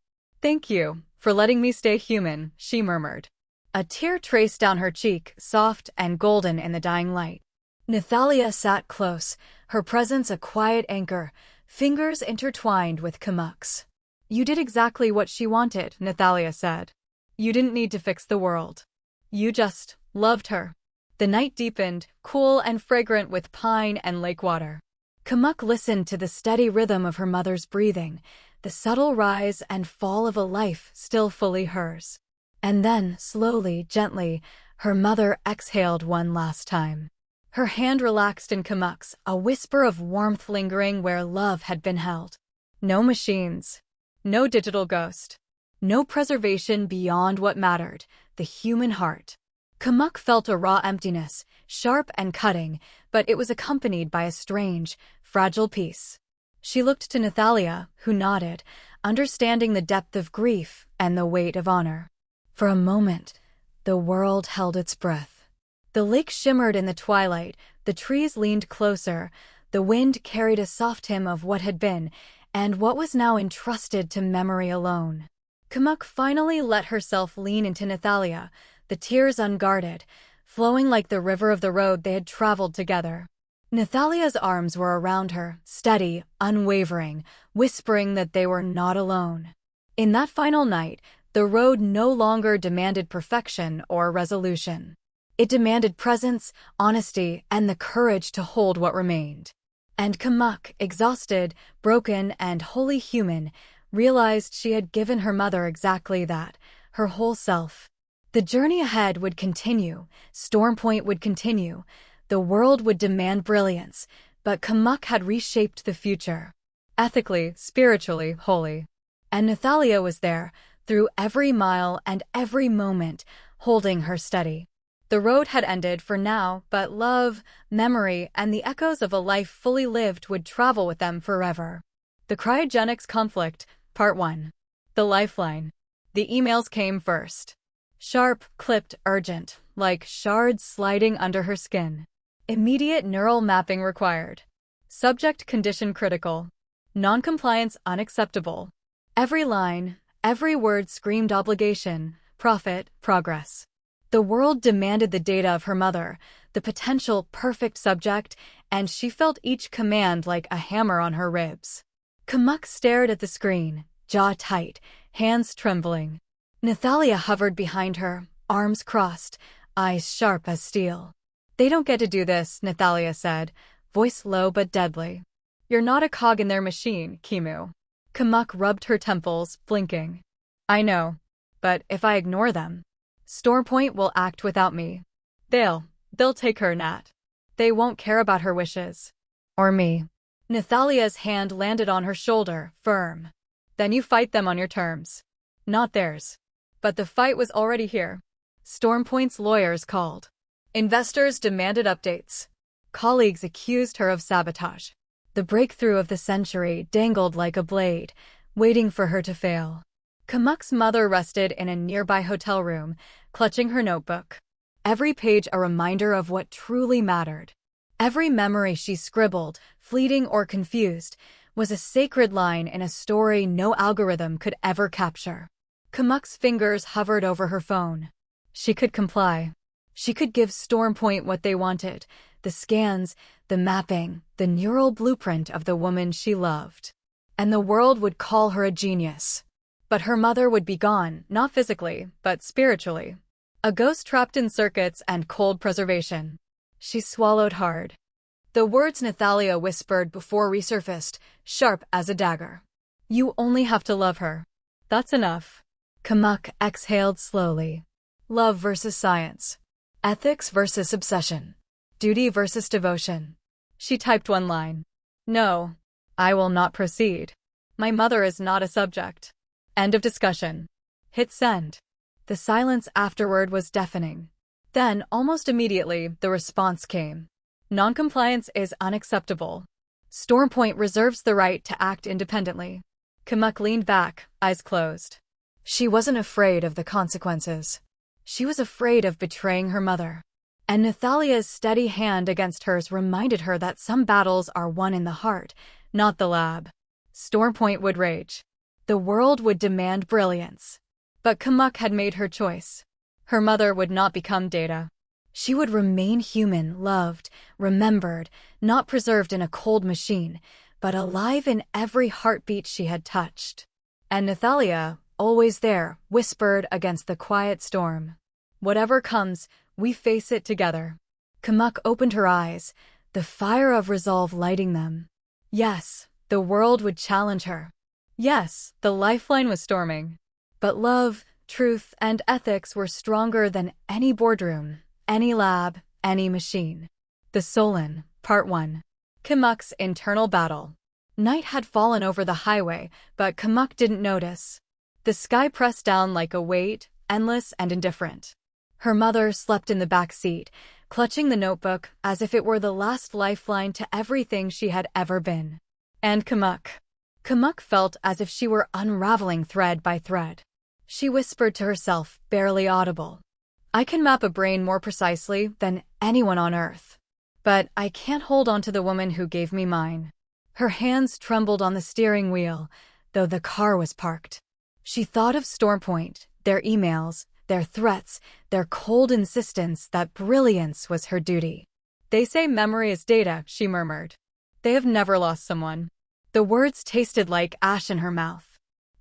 "Thank you for letting me stay human," she murmured. A tear traced down her cheek, soft and golden in the dying light. Nathalia sat close, her presence a quiet anchor, fingers intertwined with Kamuk's. "You did exactly what she wanted," Nathalia said. "You didn't need to fix the world. You just loved her." The night deepened, cool and fragrant with pine and lake water. Kamuk listened to the steady rhythm of her mother's breathing, the subtle rise and fall of a life still fully hers. And then, slowly, gently, her mother exhaled one last time. Her hand relaxed in Kamuk's, a whisper of warmth lingering where love had been held. No machines. No digital ghost. No preservation beyond what mattered, the human heart. Kamuk felt a raw emptiness, sharp and cutting, but it was accompanied by a strange, fragile peace. She looked to Nathalia, who nodded, understanding the depth of grief and the weight of honor. For a moment, the world held its breath. The lake shimmered in the twilight, the trees leaned closer, the wind carried a soft hymn of what had been, and what was now entrusted to memory alone. Kamuk finally let herself lean into Nathalia, the tears unguarded, flowing like the river of the road they had traveled together. Nathalia's arms were around her, steady, unwavering, whispering that they were not alone. In that final night, the road no longer demanded perfection or resolution. It demanded presence, honesty, and the courage to hold what remained. And Kamuk, exhausted, broken, and wholly human, realized she had given her mother exactly that, her whole self. The journey ahead would continue, Storm Point would continue, the world would demand brilliance, but Kamuk had reshaped the future. Ethically, spiritually, wholly. And Nathalia was there, through every mile and every moment, holding her steady. The road had ended for now, but love, memory, and the echoes of a life fully lived would travel with them forever. The Cryogenics Conflict, Part 1. The Lifeline. The emails came first. Sharp, clipped, urgent, like shards sliding under her skin. Immediate neural mapping required. Subject condition critical. Noncompliance unacceptable. Every line, every word screamed obligation, profit, progress. The world demanded the data of her mother, the potential perfect subject, and she felt each command like a hammer on her ribs. Kamuk stared at the screen, jaw tight, hands trembling. Nathalia hovered behind her, arms crossed, eyes sharp as steel. "They don't get to do this," Nathalia said, voice low but deadly. "You're not a cog in their machine, Kimu." Kamuk rubbed her temples, blinking. "I know. But if I ignore them, Stormpoint will act without me. They'll take her, Nat. They won't care about her wishes. Or me." Nathalia's hand landed on her shoulder, firm. "Then you fight them on your terms. Not theirs." But the fight was already here. Stormpoint's lawyers called. Investors demanded updates. Colleagues accused her of sabotage. The breakthrough of the century dangled like a blade, waiting for her to fail. Kamuk's mother rested in a nearby hotel room, clutching her notebook. Every page a reminder of what truly mattered. Every memory she scribbled, fleeting or confused, was a sacred line in a story no algorithm could ever capture. Kamuk's fingers hovered over her phone. She could comply. She could give Stormpoint what they wanted, the scans, the mapping, the neural blueprint of the woman she loved. And the world would call her a genius. But her mother would be gone, not physically, but spiritually. A ghost trapped in circuits and cold preservation. She swallowed hard. The words Nathalia whispered before resurfaced, sharp as a dagger. "You only have to love her. That's enough." Kamuk exhaled slowly. Love versus science. Ethics versus obsession. Duty versus devotion. She typed one line. "No, I will not proceed. My mother is not a subject." End of discussion. Hit send. The silence afterward was deafening. Then, almost immediately, the response came. Noncompliance is unacceptable. Stormpoint reserves the right to act independently. Kamuk leaned back, eyes closed. She wasn't afraid of the consequences. She was afraid of betraying her mother. And Nathalia's steady hand against hers reminded her that some battles are won in the heart, not the lab. Stormpoint would rage. The world would demand brilliance. But Kamuk had made her choice. Her mother would not become Data. She would remain human, loved, remembered, not preserved in a cold machine, but alive in every heartbeat she had touched. And Nathalia, always there, whispered against the quiet storm. Whatever comes, we face it together. Kamuk opened her eyes, the fire of resolve lighting them. Yes, the world would challenge her. Yes, the lifeline was storming. But love, truth, and ethics were stronger than any boardroom, any lab, any machine. The Solon, Part 1. Kamuk's internal battle. Night had fallen over the highway, but Kamuk didn't notice. The sky pressed down like a weight, endless and indifferent. Her mother slept in the back seat, clutching the notebook as if it were the last lifeline to everything she had ever been. And Kamuk. Kamuk felt as if she were unraveling thread by thread. She whispered to herself, barely audible. I can map a brain more precisely than anyone on Earth. But I can't hold on to the woman who gave me mine. Her hands trembled on the steering wheel, though the car was parked. She thought of Stormpoint, their emails, their threats, their cold insistence that brilliance was her duty. They say memory is data, she murmured. They have never lost someone. The words tasted like ash in her mouth.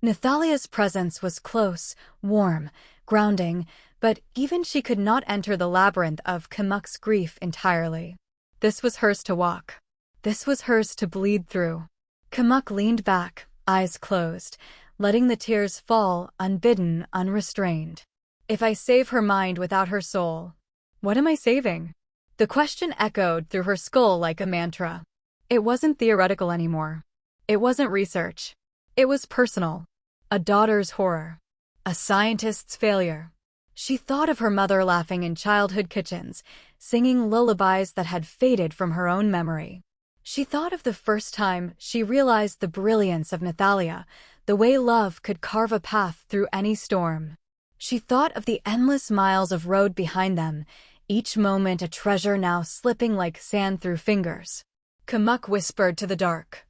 Nathalia's presence was close, warm, grounding, but even she could not enter the labyrinth of Kamuk's grief entirely. This was hers to walk. This was hers to bleed through. Kamuk leaned back, eyes closed, letting the tears fall, unbidden, unrestrained. If I save her mind without her soul, what am I saving? The question echoed through her skull like a mantra. It wasn't theoretical anymore. It wasn't research. It was personal. A daughter's horror. A scientist's failure. She thought of her mother laughing in childhood kitchens, singing lullabies that had faded from her own memory. She thought of the first time she realized the brilliance of Nathalia, the way love could carve a path through any storm. She thought of the endless miles of road behind them, each moment a treasure now slipping like sand through fingers. Kamuk whispered to the dark.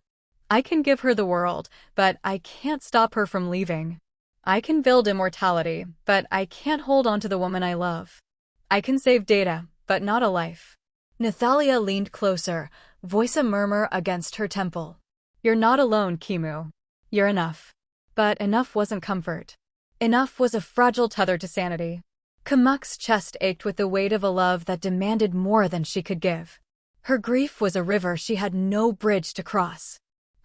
I can give her the world, but I can't stop her from leaving. I can build immortality, but I can't hold on to the woman I love. I can save Data, but not a life. Nathalia leaned closer, voice a murmur against her temple. You're not alone, Kimu. You're enough. But enough wasn't comfort. Enough was a fragile tether to sanity. Kamuk's chest ached with the weight of a love that demanded more than she could give. Her grief was a river she had no bridge to cross.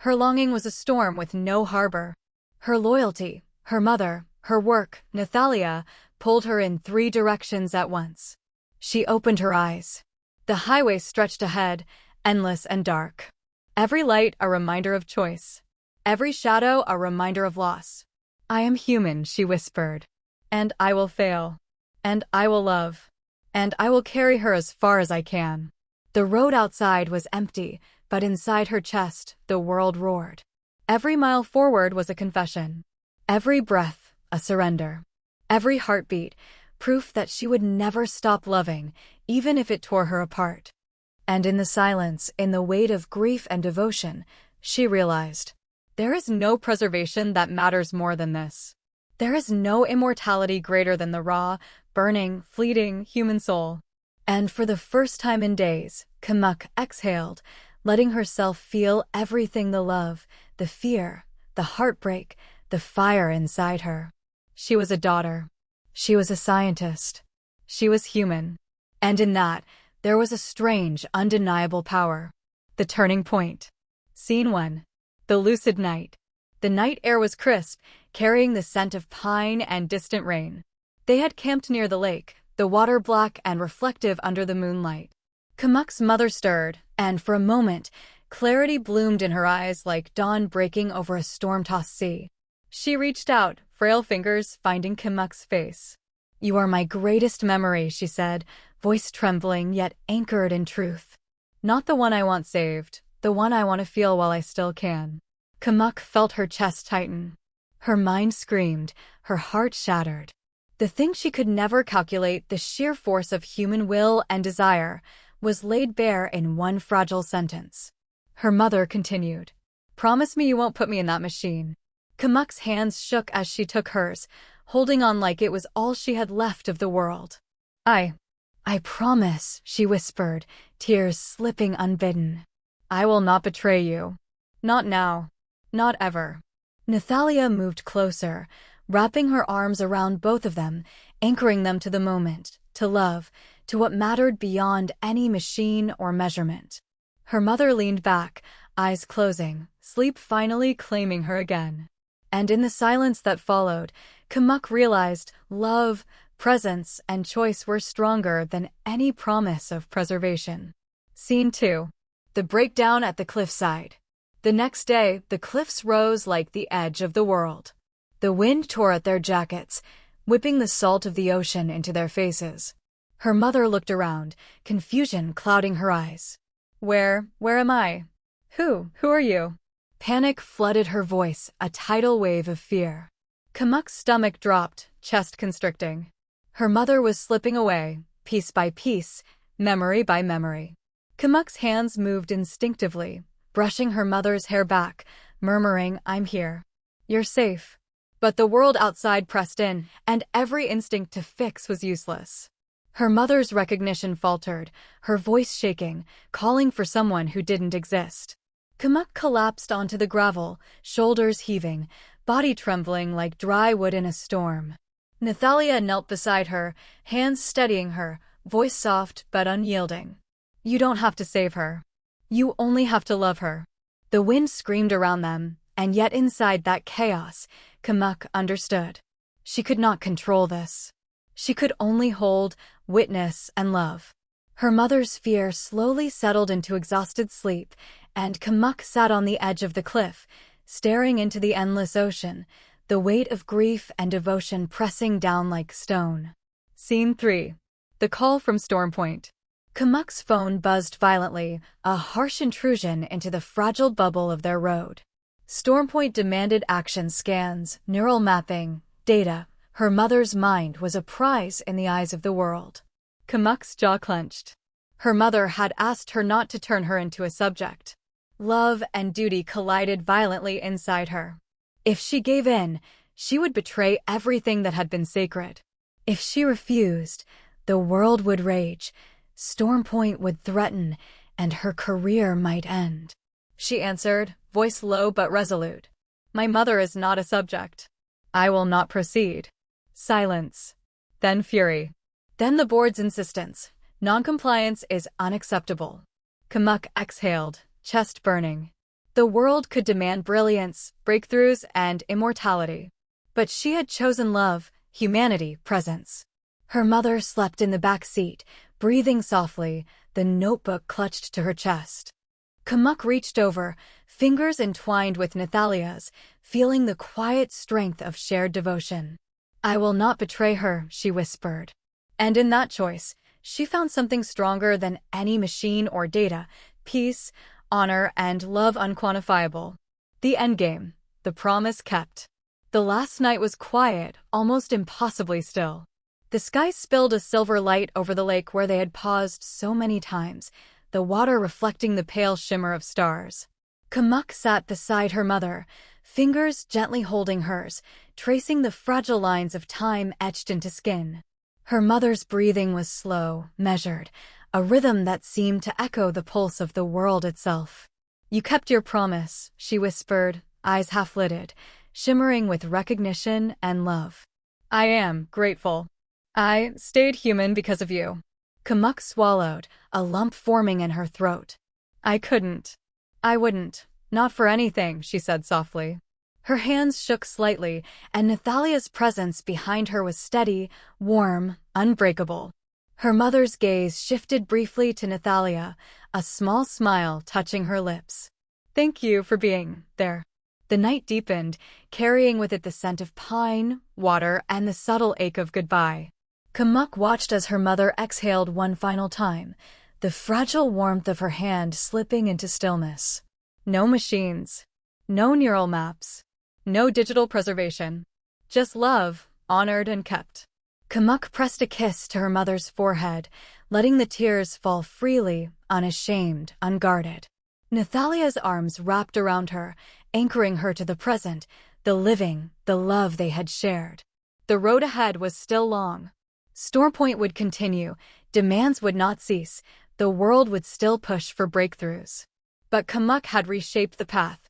Her longing was a storm with no harbor. Her loyalty, her mother, her work, Nathalia, pulled her in 3 directions at once. She opened her eyes. The highway stretched ahead, endless and dark. Every light a reminder of choice. Every shadow a reminder of loss. I am human, she whispered. And I will fail. And I will love. And I will carry her as far as I can. The road outside was empty, but inside her chest, the world roared. Every mile forward was a confession. Every breath, a surrender. Every heartbeat, proof that she would never stop loving, even if it tore her apart. And in the silence, in the weight of grief and devotion, she realized, there is no preservation that matters more than this. There is no immortality greater than the raw, burning, fleeting human soul. And for the first time in days, Kamuk exhaled, letting herself feel everything: the love, the fear, the heartbreak, the fire inside her. She was a daughter. She was a scientist. She was human. And in that, there was a strange, undeniable power. The turning point. Scene 1. The lucid night. The night air was crisp, carrying the scent of pine and distant rain. They had camped near the lake, the water black and reflective under the moonlight. Kamuk's mother stirred, and for a moment, clarity bloomed in her eyes like dawn breaking over a storm-tossed sea. She reached out, frail fingers finding Kimuk's face. "You are my greatest memory," she said, voice trembling yet anchored in truth. "Not the one I want saved, the one I want to feel while I still can." Kimuk felt her chest tighten. Her mind screamed, her heart shattered. The thing she could never calculate, the sheer force of human will and desire, was laid bare in one fragile sentence. Her mother continued, "Promise me you won't put me in that machine." Kimuk's hands shook as she took hers, holding on like it was all she had left of the world. I promise," she whispered, tears slipping unbidden. "I will not betray you. Not now. Not ever." Nathalia moved closer, wrapping her arms around both of them, anchoring them to the moment, to love, to what mattered beyond any machine or measurement. Her mother leaned back, eyes closing, sleep finally claiming her again. And in the silence that followed, Kimuk realized love, presence, and choice were stronger than any promise of preservation. Scene 2. The breakdown at the cliffside. The next day, the cliffs rose like the edge of the world. The wind tore at their jackets, whipping the salt of the ocean into their faces. Her mother looked around, confusion clouding her eyes. Where am I? Who are you?" Panic flooded her voice, a tidal wave of fear. Kimuk's stomach dropped, chest constricting. Her mother was slipping away, piece by piece, memory by memory. Kimuk's hands moved instinctively, brushing her mother's hair back, murmuring, "I'm here. You're safe." But the world outside pressed in, and every instinct to fix was useless. Her mother's recognition faltered, her voice shaking, calling for someone who didn't exist. Kimuk collapsed onto the gravel, shoulders heaving, body trembling like dry wood in a storm. Nathalia knelt beside her, hands steadying her, voice soft but unyielding. "You don't have to save her. You only have to love her." The wind screamed around them, and yet inside that chaos, Kimuk understood. She could not control this. She could only hold, witness, and love. Her mother's fear slowly settled into exhausted sleep, and Kimuk sat on the edge of the cliff, staring into the endless ocean, the weight of grief and devotion pressing down like stone. Scene 3. The call from Storm Point. Kimuk's phone buzzed violently, a harsh intrusion into the fragile bubble of their road. Storm Point demanded action scans, neural mapping, data. Her mother's mind was a prize in the eyes of the world. Kimuk's jaw clenched. Her mother had asked her not to turn her into a subject. Love and duty collided violently inside her. If she gave in, she would betray everything that had been sacred. If she refused, the world would rage, Storm Point would threaten, and her career might end. She answered, voice low but resolute. "My mother is not a subject. I will not proceed." Silence. Then fury. Then the board's insistence. "Noncompliance is unacceptable." Kimuk exhaled, chest burning. The world could demand brilliance, breakthroughs, and immortality. But she had chosen love, humanity, presence. Her mother slept in the back seat, breathing softly, the notebook clutched to her chest. Kimuk reached over, fingers entwined with Nathalia's, feeling the quiet strength of shared devotion. "I will not betray her," she whispered. And in that choice, she found something stronger than any machine or data: peace, honor, and love unquantifiable. The endgame. The promise kept. The last night was quiet, almost impossibly still. The sky spilled a silver light over the lake where they had paused so many times, the water reflecting the pale shimmer of stars. Kimuk sat beside her mother, fingers gently holding hers, tracing the fragile lines of time etched into skin. Her mother's breathing was slow, measured, a rhythm that seemed to echo the pulse of the world itself. "You kept your promise," she whispered, eyes half-lidded, shimmering with recognition and love. "I am grateful. I stayed human because of you." Kimuk swallowed, a lump forming in her throat. "I couldn't. I wouldn't. Not for anything," she said softly. Her hands shook slightly, and Nathalia's presence behind her was steady, warm, unbreakable. Her mother's gaze shifted briefly to Nathalia, a small smile touching her lips. "Thank you for being there." The night deepened, carrying with it the scent of pine, water, and the subtle ache of goodbye. Kamuk watched as her mother exhaled one final time, the fragile warmth of her hand slipping into stillness. No machines. No neural maps. No digital preservation. Just love, honored and kept. Kamuk pressed a kiss to her mother's forehead, letting the tears fall freely, unashamed, unguarded. Nathalia's arms wrapped around her, anchoring her to the present, the living, the love they had shared. The road ahead was still long. Stormpoint would continue, demands would not cease, the world would still push for breakthroughs. But Kamuk had reshaped the path.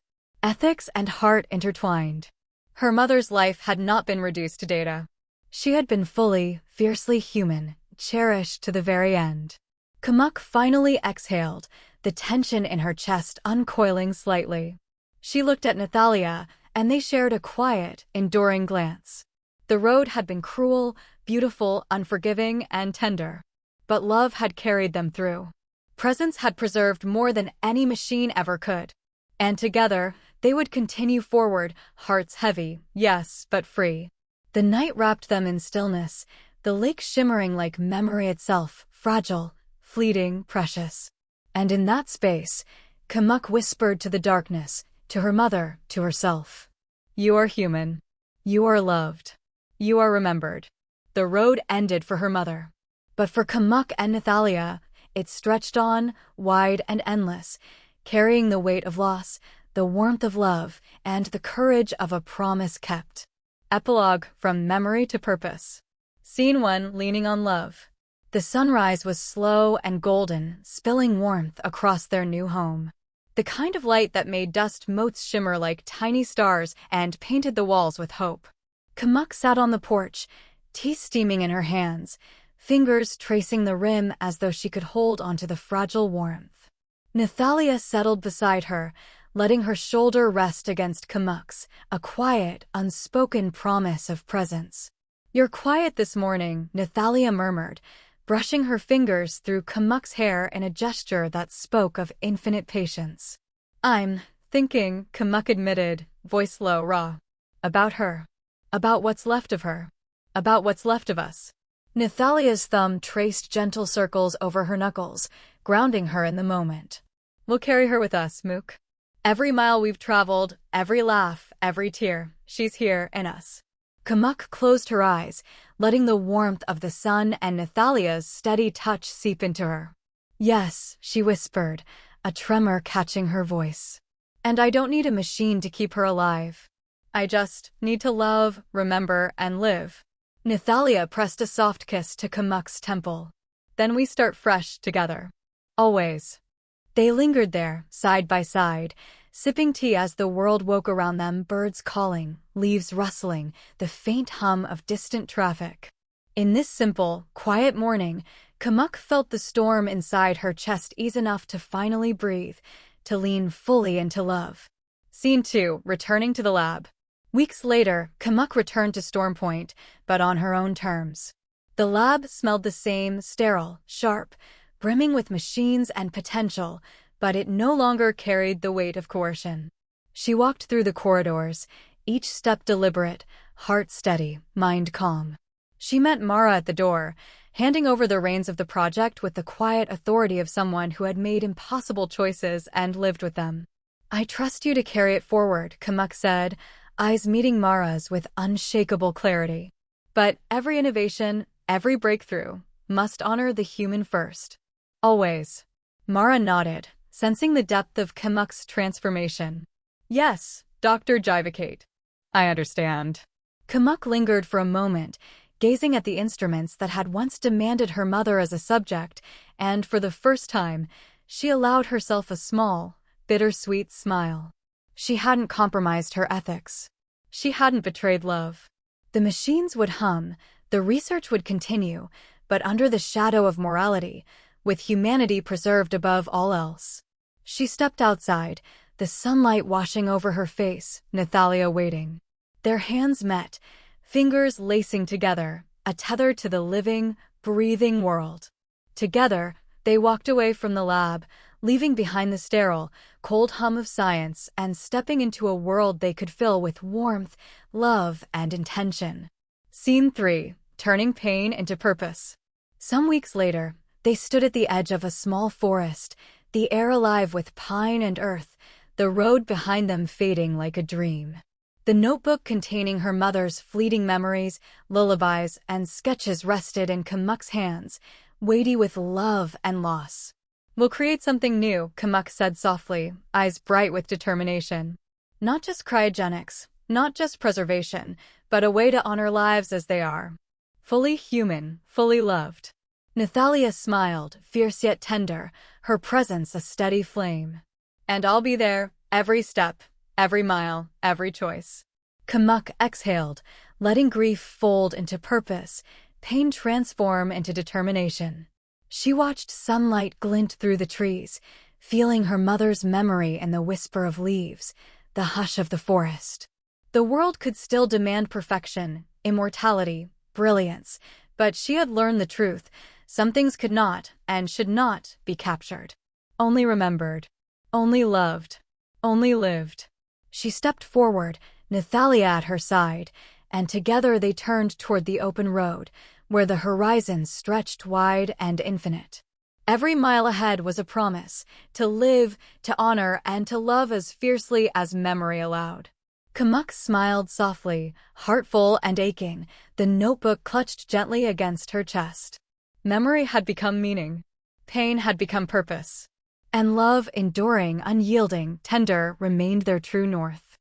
Ethics and heart intertwined. Her mother's life had not been reduced to data. She had been fully, fiercely human, cherished to the very end. Kamuk finally exhaled, the tension in her chest uncoiling slightly. She looked at Nathalia, and they shared a quiet, enduring glance. The road had been cruel, beautiful, unforgiving, and tender. But love had carried them through. Presence had preserved more than any machine ever could. And together, they would continue forward, hearts heavy, yes, but free. The night wrapped them in stillness, the lake shimmering like memory itself, fragile, fleeting, precious. And in that space, Kamuk whispered to the darkness, to her mother, to herself. You are human. You are loved. You are remembered. The road ended for her mother. But for Kamuk and Nathalia, it stretched on, wide and endless, carrying the weight of loss, the warmth of love, and the courage of a promise kept. Epilogue, From Memory to Purpose. Scene 1, Leaning on Love. The sunrise was slow and golden, spilling warmth across their new home. The kind of light that made dust motes shimmer like tiny stars and painted the walls with hope. Kamuk sat on the porch, tea steaming in her hands, fingers tracing the rim as though she could hold onto the fragile warmth. Nathalia settled beside her, letting her shoulder rest against Kamuk's, a quiet, unspoken promise of presence. You're quiet this morning, Nathalia murmured, brushing her fingers through Kamuk's hair in a gesture that spoke of infinite patience. I'm thinking, Kamuk admitted, voice low, raw. About her. About what's left of her. About what's left of us. Nathalia's thumb traced gentle circles over her knuckles, grounding her in the moment. We'll carry her with us, Mook. Every mile we've traveled, every laugh, every tear, she's here in us. Kamuk closed her eyes, letting the warmth of the sun and Nathalia's steady touch seep into her. Yes, she whispered, a tremor catching her voice. And I don't need a machine to keep her alive. I just need to love, remember, and live. Nathalia pressed a soft kiss to Kamuk's temple. Then we start fresh together. Always. They lingered there, side by side, sipping tea as the world woke around them, birds calling, leaves rustling, the faint hum of distant traffic. In this simple, quiet morning, Kamuk felt the storm inside her chest ease enough to finally breathe, to lean fully into love. Scene 2, Returning to the Lab. Weeks later, Kamuk returned to Stormpoint, but on her own terms. The lab smelled the same, sterile, sharp, brimming with machines and potential, but it no longer carried the weight of coercion. She walked through the corridors, each step deliberate, heart steady, mind calm. She met Mara at the door, handing over the reins of the project with the quiet authority of someone who had made impossible choices and lived with them. I trust you to carry it forward, Kamuk said, eyes meeting Mara's with unshakable clarity. But every innovation, every breakthrough, must honor the human first. Always. Mara nodded, sensing the depth of Kamuk's transformation. Yes, Dr. Jivacate. I understand. Kamuk lingered for a moment, gazing at the instruments that had once demanded her mother as a subject, and for the first time, she allowed herself a small, bittersweet smile. She hadn't compromised her ethics. She hadn't betrayed love. The machines would hum, the research would continue, but under the shadow of morality, with humanity preserved above all else. She stepped outside, the sunlight washing over her face, Nathalia waiting. Their hands met, fingers lacing together, a tether to the living, breathing world. Together, they walked away from the lab, leaving behind the sterile, cold hum of science and stepping into a world they could fill with warmth, love, and intention. Scene 3. Turning pain into purpose. Some weeks later, they stood at the edge of a small forest, the air alive with pine and earth, the road behind them fading like a dream. The notebook containing her mother's fleeting memories, lullabies, and sketches rested in Kamuk's hands, weighty with love and loss. "We'll create something new," Kamuk said softly, eyes bright with determination. "Not just cryogenics, not just preservation, but a way to honor lives as they are. Fully human, fully loved." Nathalia smiled, fierce yet tender, her presence a steady flame. "And I'll be there, every step, every mile, every choice." Kamuk exhaled, letting grief fold into purpose, pain transform into determination. She watched sunlight glint through the trees, feeling her mother's memory in the whisper of leaves, the hush of the forest. The world could still demand perfection, immortality, brilliance, but she had learned the truth. Some things could not, and should not, be captured. Only remembered. Only loved. Only lived. She stepped forward, Nathalia at her side, and together they turned toward the open road, where the horizon stretched wide and infinite. Every mile ahead was a promise, to live, to honor, and to love as fiercely as memory allowed. Kamuk smiled softly, heart full and aching, the notebook clutched gently against her chest. Memory had become meaning. Pain had become purpose. And love, enduring, unyielding, tender, remained their true north.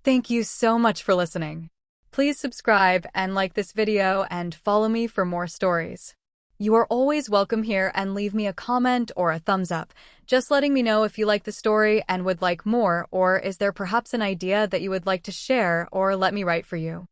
Thank you so much for listening. Please subscribe and like this video and follow me for more stories. You are always welcome here, and leave me a comment or a thumbs up, just letting me know if you like the story and would like more, or is there perhaps an idea that you would like to share or let me write for you.